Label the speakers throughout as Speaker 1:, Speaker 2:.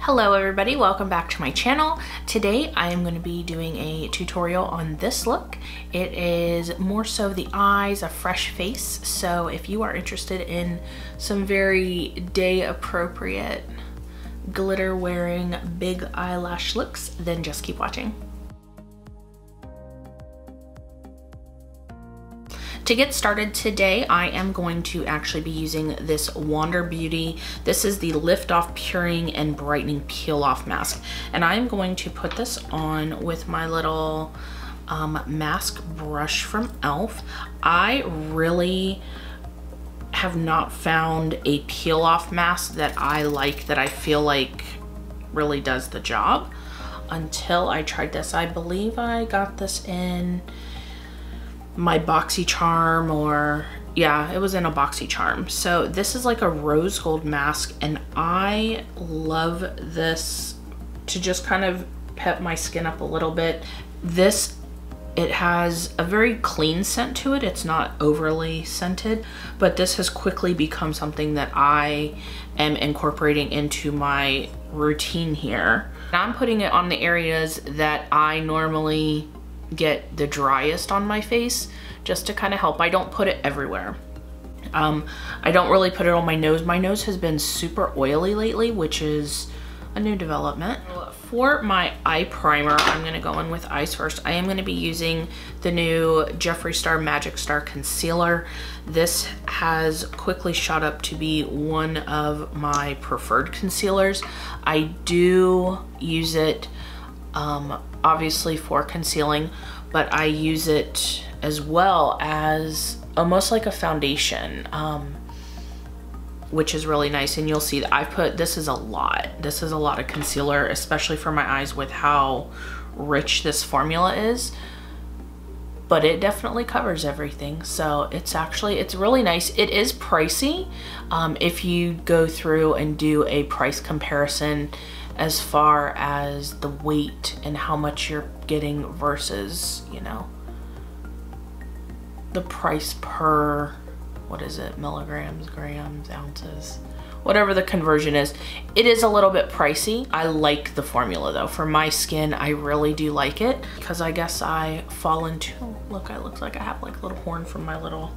Speaker 1: Hello everybody, welcome back to my channel. Today I am going to be doing a tutorial on this look. It is more so the eyes, a fresh face. So if you are interested in some very day appropriate glitter wearing big eyelash looks, then just keep watching. To get started today, I am going to actually be using this Wander Beauty. This is the Lift Off Puring and Brightening Peel Off Mask. And I'm going to put this on with my little mask brush from e.l.f. I really have not found a peel off mask that I like, that I feel like really does the job until I tried this. I believe I got this in my Boxy Charm, or yeah, it was in a Boxy Charm. So this is like a rose gold mask, and I love this to just kind of pep my skin up a little bit. It has a very clean scent to it. It's not overly scented, but this has quickly become something that I am incorporating into my routine here. And I'm putting it on the areas that I normally get the driest on my face, just to kind of help. I don't put it everywhere. I don't really put it on my nose. My nose has been super oily lately, which is a new development. For my eye primer, I'm gonna go in with eyes first. I am gonna be using the new Jeffree Star Magic Star Concealer. This has quickly shot up to be one of my preferred concealers. I do use it obviously for concealing, but I use it as well as almost like a foundation, which is really nice. And you'll see that this is a lot of concealer, especially for my eyes with how rich this formula is, but it definitely covers everything. So it's really nice. It is pricey if you go through and do a price comparison as far as the weight and how much you're getting versus, you know, the price per, what is it, milligrams, grams, ounces, whatever the conversion is. It is a little bit pricey. I like the formula though. For my skin, I really do like it, because I guess I fall into, look, it looks like I have like a little horn from my little,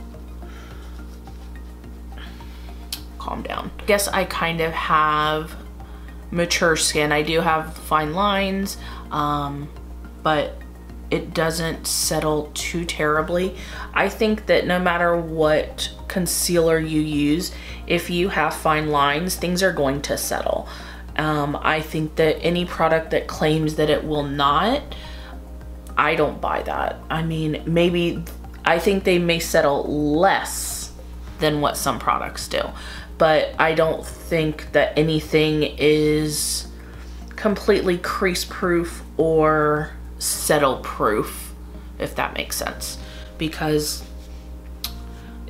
Speaker 1: calm down. I guess I kind of have mature skin. I do have fine lines, but it doesn't settle too terribly. I think that no matter what concealer you use, if you have fine lines, things are going to settle. I think that any product that claims that it will not, I don't buy that. I mean, maybe, I think they may settle less than what some products do, but I don't think that anything is completely crease proof or settle proof, if that makes sense, because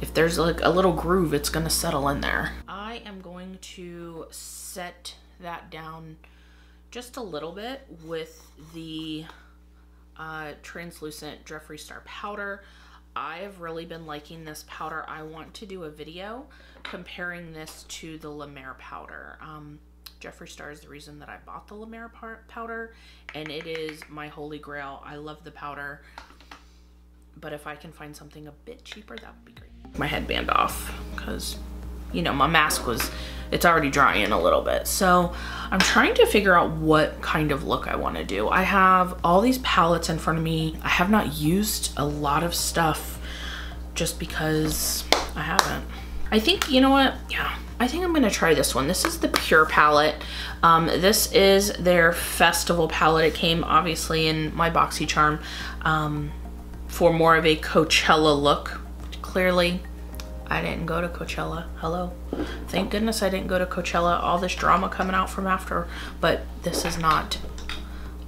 Speaker 1: if there's like a little groove, it's gonna settle in there. I am going to set that down just a little bit with the translucent Jeffree Star powder. I have really been liking this powder. I want to do a video comparing this to the La Mer powder. Jeffree Star is the reason that I bought the La Mer powder, and it is my holy grail. I love the powder, but if I can find something a bit cheaper, that would be great. My headband off, because, you know, my mask it's already drying a little bit. So I'm trying to figure out what kind of look I want to do. I have all these palettes in front of me. I have not used a lot of stuff just because I haven't. I think, you know what? Yeah, I think I'm gonna try this one. This is the PUR palette. This is their festival palette. It came obviously in my Boxy Charm for more of a Coachella look. Clearly, I didn't go to Coachella. Hello. Thank goodness I didn't go to Coachella. All this drama coming out from after, but this is not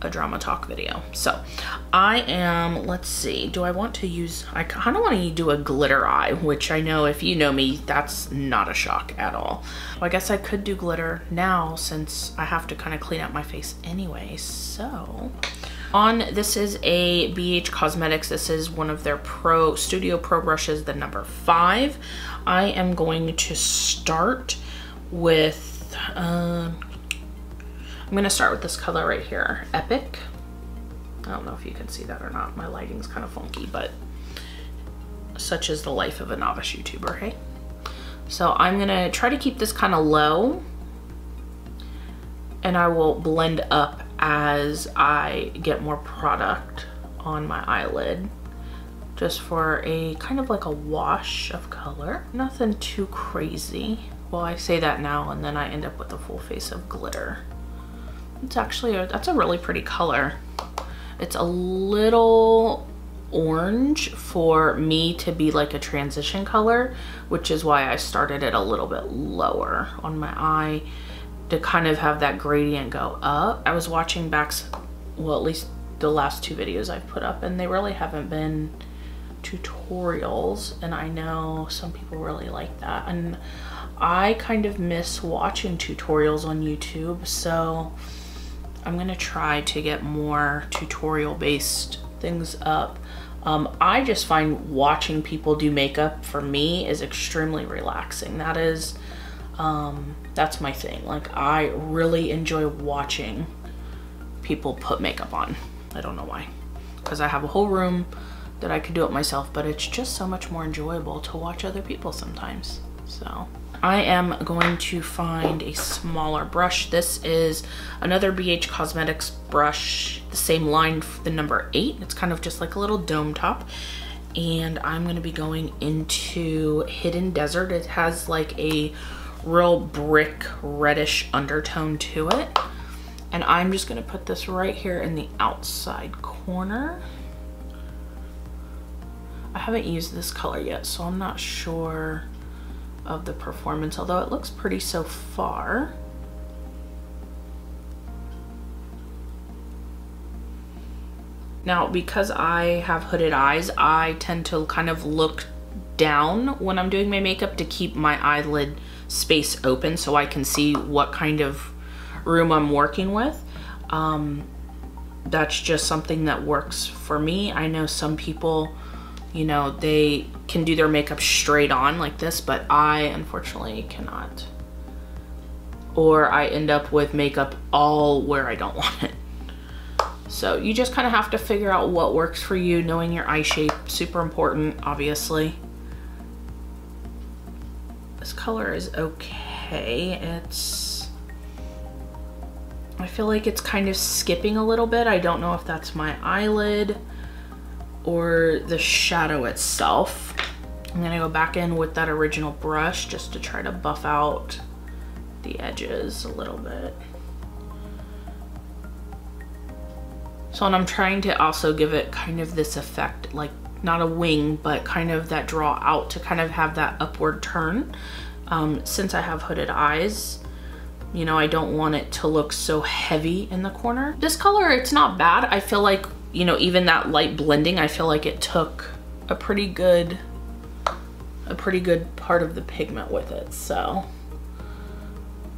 Speaker 1: a drama talk video. So I am, let's see, do I want to use, I kind of want to do a glitter eye, which I know if you know me, that's not a shock at all. Well, I guess I could do glitter now since I have to kind of clean up my face anyway. So this is a PUR Cosmetics. This is one of their Studio Pro brushes, the number 5. I am going to start with I'm gonna start with this color right here, Epic. I don't know if you can see that or not. My lighting's kind of funky, but such is the life of a novice YouTuber, hey? So I'm gonna try to keep this kind of low, and I will blend up as I get more product on my eyelid, just for a kind of like a wash of color. Nothing too crazy. Well, I say that now and then I end up with a full face of glitter. It's actually, that's a really pretty color. It's a little orange for me to be like a transition color, which is why I started it a little bit lower on my eye to kind of have that gradient go up. I was watching back, well, at least the last 2 videos I've put up, and they really haven't been tutorials, and I know some people really like that, and I kind of miss watching tutorials on YouTube, so I'm gonna try to get more tutorial based things up. I just find watching people do makeup for me is extremely relaxing. That is, that's my thing. Like, I really enjoy watching people put makeup on. I don't know why, because I have a whole room that I could do it myself, but it's just so much more enjoyable to watch other people sometimes. So I am going to find a smaller brush. This is another BH Cosmetics brush, the same line, the number 8. It's kind of just like a little dome top. And I'm gonna be going into Hidden Desert. It has like a real brick reddish undertone to it. And I'm just gonna put this right here in the outside corner. I haven't used this color yet, so I'm not sure of the performance, although it looks pretty so far. Now, because I have hooded eyes, I tend to kind of look down when I'm doing my makeup to keep my eyelid space open so I can see what kind of room I'm working with. That's just something that works for me. I know some people, you know, they can do their makeup straight on like this, but I unfortunately cannot. Or I end up with makeup all where I don't want it. So you just kind of have to figure out what works for you. Knowing your eye shape, super important, obviously. This color is okay. I feel like it's kind of skipping a little bit. I don't know if that's my eyelid or the shadow itself. I'm gonna go back in with that original brush just to try to buff out the edges a little bit. So, and I'm trying to also give it kind of this effect, like not a wing, but kind of that draw out to kind of have that upward turn. Since I have hooded eyes, you know, I don't want it to look so heavy in the corner. This color, it's not bad. I feel like, you know, even that light blending, I feel like it took a pretty good part of the pigment with it. So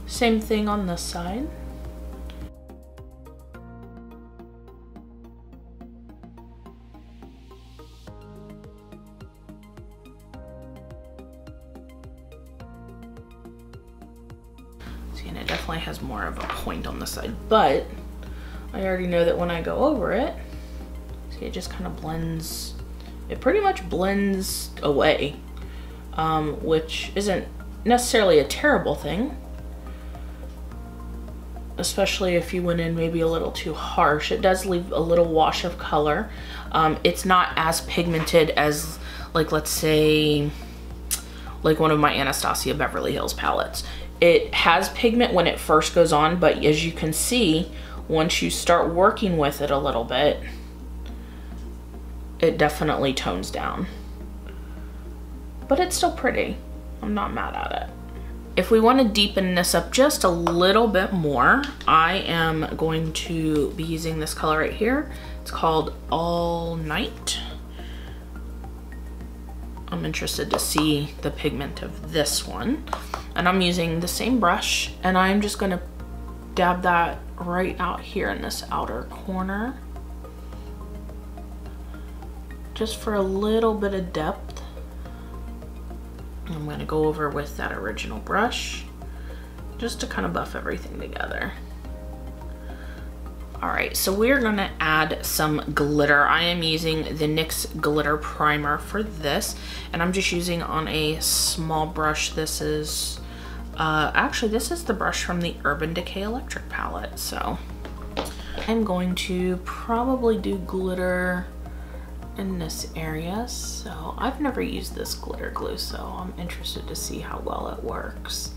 Speaker 1: same thing on this side. See, and it definitely has more of a point on the side, but I already know that when I go over it, see, it just kind of blends. It pretty much blends away, which isn't necessarily a terrible thing, especially if you went in maybe a little too harsh. It does leave a little wash of color. It's not as pigmented as, like, let's say, like one of my Anastasia Beverly Hills palettes. It has pigment when it first goes on, but as you can see, once you start working with it a little bit, it definitely tones down. But it's still pretty. I'm not mad at it. If we want to deepen this up just a little bit more, I am going to be using this color right here. It's called All Night. I'm interested to see the pigment of this one. And I'm using the same brush, and I'm just gonna dab that right out here in this outer corner, just for a little bit of depth. I'm gonna go over with that original brush just to kind of buff everything together. All right, so we're gonna add some glitter. I am using the NYX Glitter Primer for this, and I'm just using on a small brush. This is, actually this is the brush from the Urban Decay Electric palette. So I'm going to probably do glitter in this area. So I've never used this glitter glue, so I'm interested to see how well it works.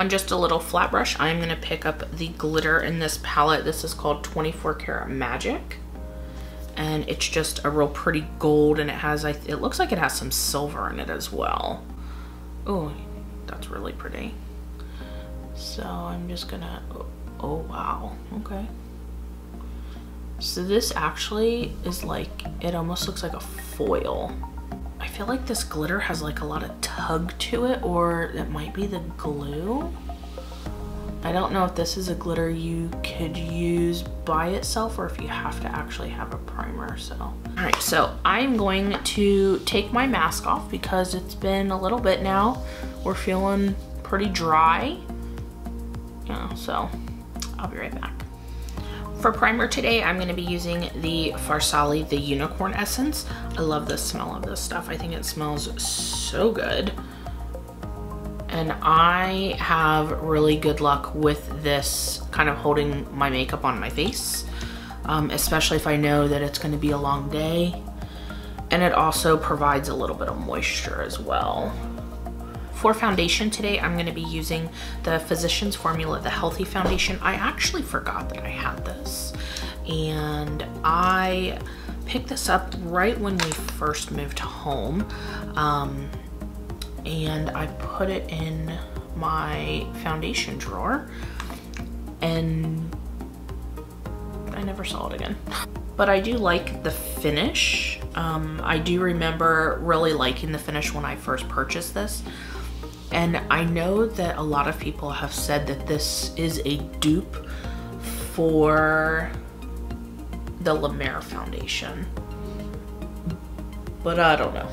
Speaker 1: On just a little flat brush, I'm gonna pick up the glitter in this palette. This is called 24 Karat Magic. And it's just a real pretty gold, and it has, it looks like it has some silver in it as well. Oh, that's really pretty. So I'm just gonna, oh wow, okay. So this actually is like, it almost looks like a foil. I feel like this glitter has like a lot of tug to it, or it might be the glue. I don't know if this is a glitter you could use by itself or if you have to actually have a primer, so. All right, so I'm going to take my mask off because it's been a little bit now. We're feeling pretty dry. Yeah, so I'll be right back. For primer today, I'm gonna be using the Farsali, the Unicorn Essence. I love the smell of this stuff. I think it smells so good. And I have really good luck with this kind of holding my makeup on my face, especially if I know that it's gonna be a long day. And it also provides a little bit of moisture as well. For foundation today, I'm gonna be using the Physicians Formula, the Healthy Foundation. I actually forgot that I had this. And I picked this up right when we first moved home. And I put it in my foundation drawer and I never saw it again. But I do like the finish. I do remember really liking the finish when I first purchased this. And I know that a lot of people have said that this is a dupe for the La Mer foundation, but I don't know.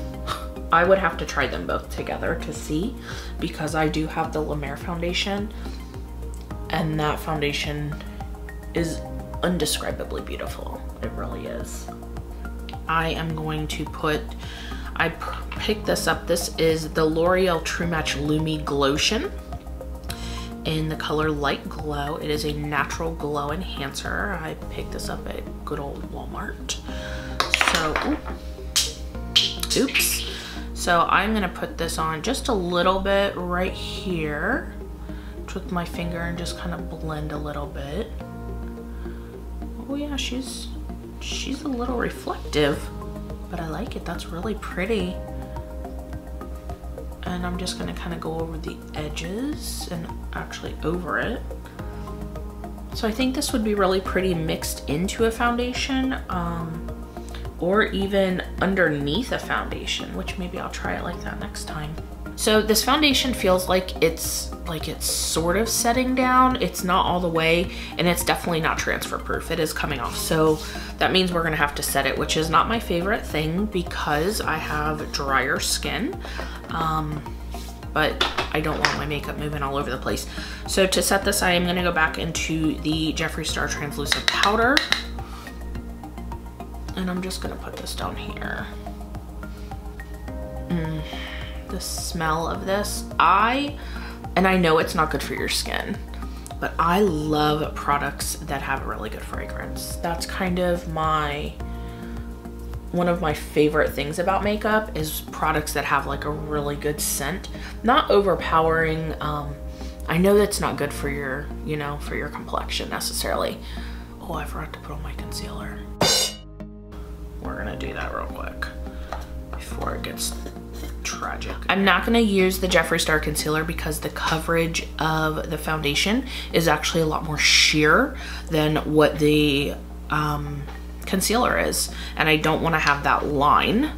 Speaker 1: I would have to try them both together to see, because I do have the La Mer foundation and that foundation is indescribably beautiful. It really is. I am going to put, I picked this up. This is the L'Oreal True Match Lumi Glotion in the color Light Glow. It is a natural glow enhancer. I picked this up at good old Walmart. So, oops. So I'm gonna put this on just a little bit right here with my finger and just kind of blend a little bit. Oh yeah, she's a little reflective, but I like it. That's really pretty. And I'm just gonna kind of go over the edges and actually over it. So I think this would be really pretty mixed into a foundation, or even underneath a foundation, which maybe I'll try it like that next time. So this foundation feels like it's sort of setting down. It's not all the way, and it's definitely not transfer proof. It is coming off. So that means we're gonna have to set it, which is not my favorite thing because I have drier skin. But I don't want my makeup moving all over the place. So to set this, I am gonna go back into the Jeffree Star Translucent Powder. And I'm just gonna put this down here. The smell of this, and I know it's not good for your skin, but I love products that have a really good fragrance. That's kind of one of my favorite things about makeup is products that have like a really good scent, not overpowering. I know that's not good for your, for your complexion necessarily. Oh, I forgot to put on my concealer. We're gonna do that real quick before it gets tragic. I'm not gonna use the Jeffree Star concealer because the coverage of the foundation is actually a lot more sheer than what the concealer is, and I don't want to have that line.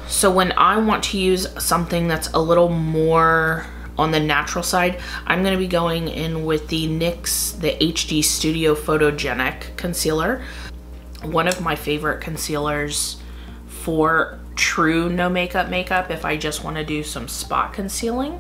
Speaker 1: So when I want to use something that's a little more on the natural side, I'm going to be going in with the NYX, the HD Studio Photogenic concealer. One of my favorite concealers for true no makeup if I just want to do some spot concealing.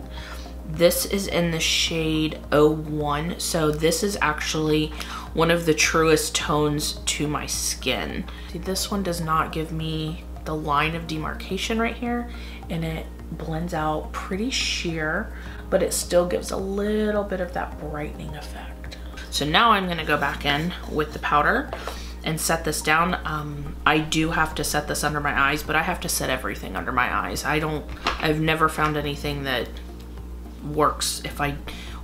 Speaker 1: This is in the shade 01. So this is actually one of the truest tones to my skin. See, this one does not give me the line of demarcation right here, and it blends out pretty sheer, but it still gives a little bit of that brightening effect. So now I'm gonna go back in with the powder and set this down. I do have to set this under my eyes, but I have to set everything under my eyes. I've never found anything that works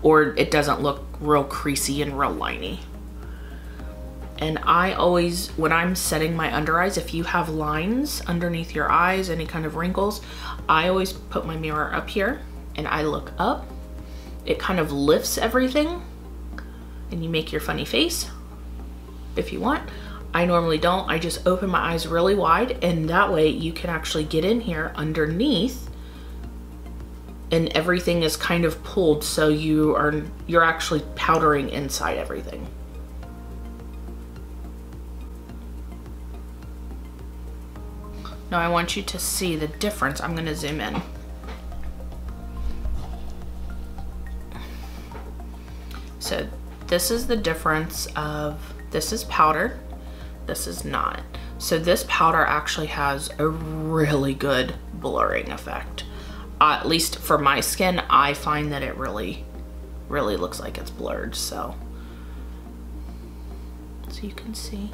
Speaker 1: or it doesn't look real creasy and real liney. And I always, when I'm setting my under eyes, if you have lines underneath your eyes, any kind of wrinkles, I always put my mirror up here and I look up. It kind of lifts everything and you make your funny face if you want. I normally don't. I just open my eyes really wide, and that way you can actually get in here underneath and everything is kind of pulled, so you're actually powdering inside everything. Now I want you to see the difference. I'm gonna zoom in. So this is the difference of, this is powder, this is not. So this powder actually has a really good blurring effect. At least for my skin, I find that it really looks like it's blurred, so you can see.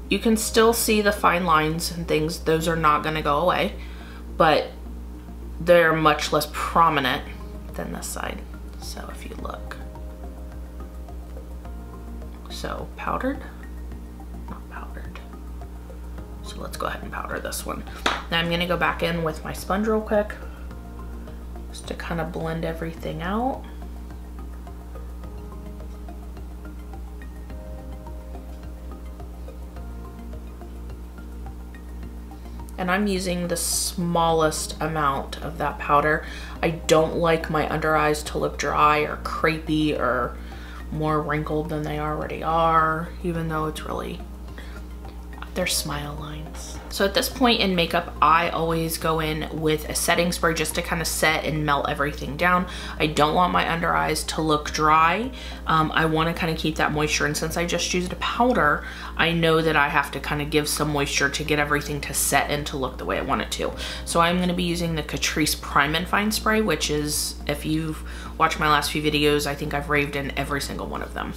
Speaker 1: You can still see the fine lines and things. Those are not gonna go away, but they're much less prominent than this side. So if you look. So powdered, not powdered. So let's go ahead and powder this one. Now I'm gonna go back in with my sponge real quick, just to kind of blend everything out. And I'm using the smallest amount of that powder. I don't like my under eyes to look dry or crepey or more wrinkled than they already are, even though it's really, they're smile lines. So at this point in makeup, I always go in with a setting spray just to kind of set and melt everything down. I don't want my under eyes to look dry. I want to kind of keep that moisture, and since I just used a powder, I know that I have to kind of give some moisture to get everything to set and to look the way I want it to. So I'm going to be using the Catrice Prime and Fine Spray, which is, if you've watched my last few videos, I think I've raved in every single one of them.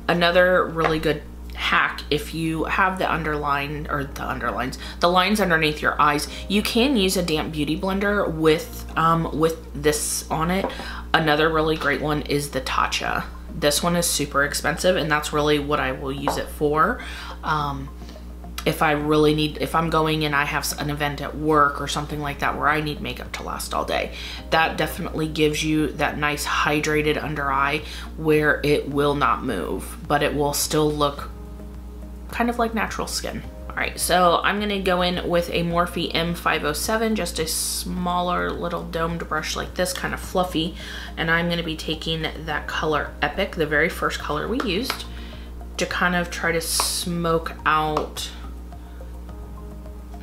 Speaker 1: Another really good hack, if you have the the lines underneath your eyes, you can use a damp beauty blender with this on it. Another really great one is the Tatcha. This one is super expensive, and that's really what I will use it for. If I'm going and I have an event at work or something like that where I need makeup to last all day, that definitely gives you that nice hydrated under eye where it will not move, but it will still look kind of like natural skin. All right, so I'm gonna go in with a Morphe M507, just a smaller little domed brush like this, kind of fluffy, and I'm gonna be taking that color Epic, the very first color we used, to kind of try to smoke out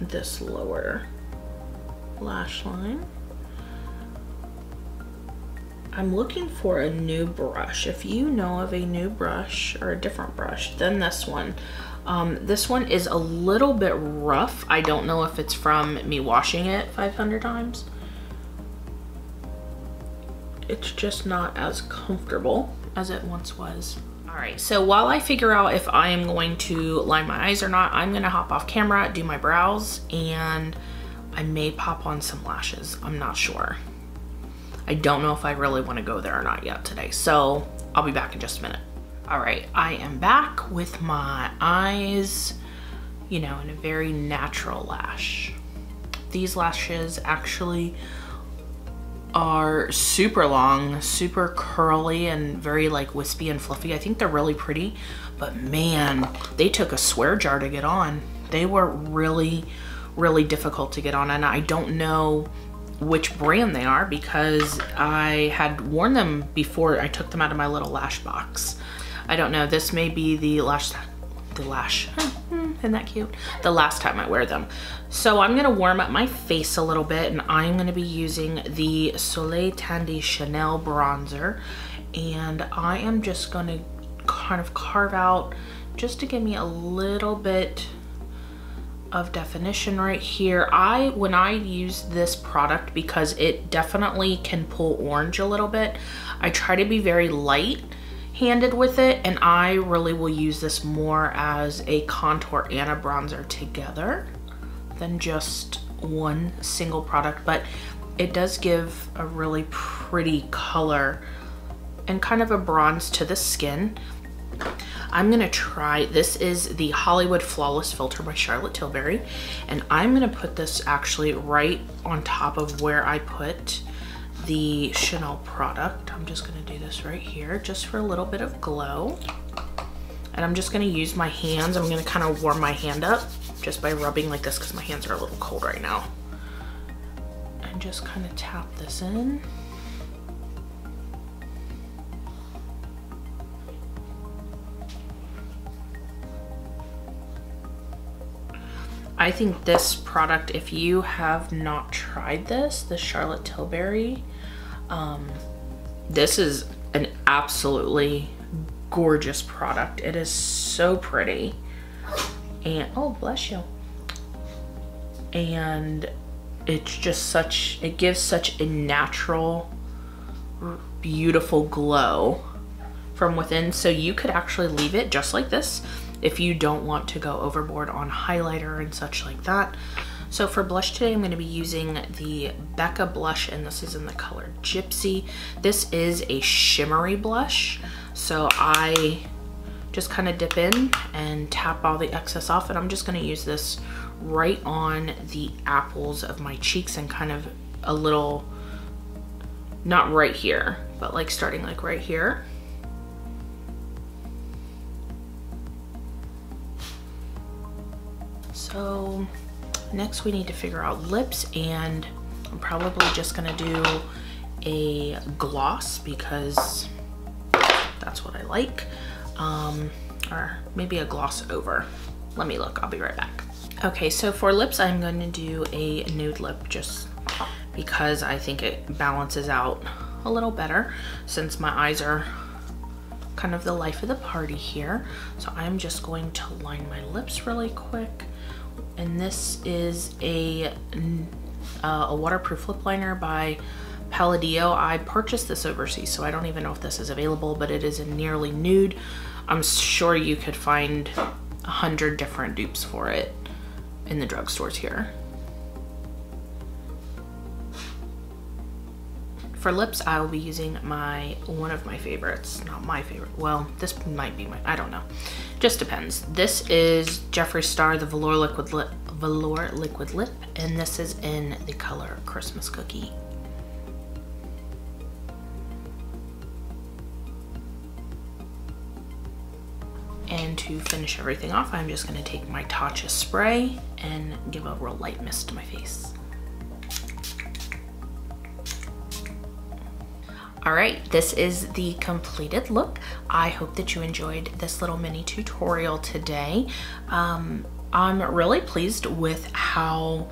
Speaker 1: this lower lash line. I'm looking for a new brush. If you know of a new brush or a different brush than this one is a little bit rough. I don't know if it's from me washing it 500 times. It's just not as comfortable as it once was. All right, so while I figure out if I am going to line my eyes or not, I'm gonna hop off camera, do my brows, and I may pop on some lashes. I'm not sure. I don't know if I really wanna go there or not yet today, so I'll be back in just a minute. All right, I am back with my eyes, you know, in a very natural lash. These lashes actually are super long, super curly, and very like wispy and fluffy. I think they're really pretty, but man, they took a swear jar to get on. They were really, really difficult to get on, and I don't know which brand they are because I had worn them before I took them out of my little lash box. I don't know, this may be the lash, Isn't that cute? The last time I wear them. So I'm gonna warm up my face a little bit, and I'm gonna be using the Soleil Tandy Chanel bronzer. And I am just gonna kind of carve out just to give me a little bit of definition right here. When I use this product, because it definitely can pull orange a little bit, I try to be very light handed with it, and I really will use this more as a contour and a bronzer together than just one single product. But it does give a really pretty color and kind of a bronze to the skin. I'm gonna try, this is the Hollywood Flawless Filter by Charlotte Tilbury, and I'm gonna put this actually right on top of where I put the Chanel product. I'm just gonna do this right here just for a little bit of glow. And I'm just gonna use my hands. I'm gonna kind of warm my hand up just by rubbing like this, because my hands are a little cold right now. And just kind of tap this in. I think this product, if you have not tried this, the Charlotte Tilbury, this is an absolutely gorgeous product. It is so pretty. And, oh, bless you. And it's just such, it gives such a natural, beautiful glow from within. So you could actually leave it just like this if you don't want to go overboard on highlighter and such like that. So for blush today, I'm gonna be using the Becca blush, and this is in the color Gypsy. This is a shimmery blush. So I just kind of dip in and tap all the excess off, and I'm just gonna use this right on the apples of my cheeks and kind of a little, not right here, but like starting like right here. So next we need to figure out lips, and I'm probably just gonna do a gloss because that's what I like, or maybe a gloss over. Let me look, I'll be right back. Okay, so for lips, I'm going to do a nude lip just because I think it balances out a little better since my eyes are kind of the life of the party here. So I'm just going to line my lips really quick. And this is a waterproof lip liner by Palladio. I purchased this overseas, so I don't even know if this is available, but it is a nearly nude. I'm sure you could find 100 different dupes for it in the drugstores here. For lips, I will be using one of my favorites, not my favorite. Well, this might be I don't know. Just depends. This is Jeffree Star, the Velour Liquid Lip, and this is in the color Christmas Cookie. And to finish everything off, I'm just gonna take my Tatcha spray and give a real light mist to my face. All right, this is the completed look. I hope that you enjoyed this little mini tutorial today. I'm really pleased with how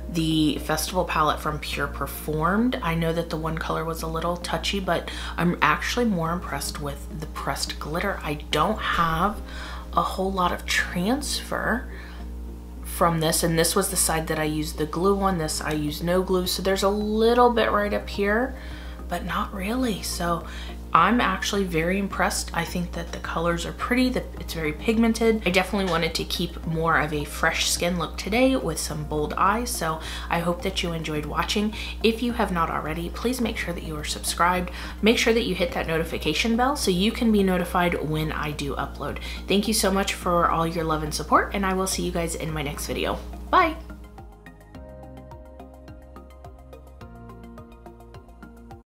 Speaker 1: the festival palette from PUR performed. I know that the one color was a little touchy, but I'm actually more impressed with the pressed glitter. I don't have a whole lot of transfer from this, and this was the side that I used the glue on. This I used no glue, so there's a little bit right up here, but not really. So I'm actually very impressed. I think that the colors are pretty, that it's very pigmented. I definitely wanted to keep more of a fresh skin look today with some bold eyes, so I hope that you enjoyed watching. If you have not already, please make sure that you are subscribed. Make sure that you hit that notification bell so you can be notified when I do upload. Thank you so much for all your love and support, and I will see you guys in my next video. Bye!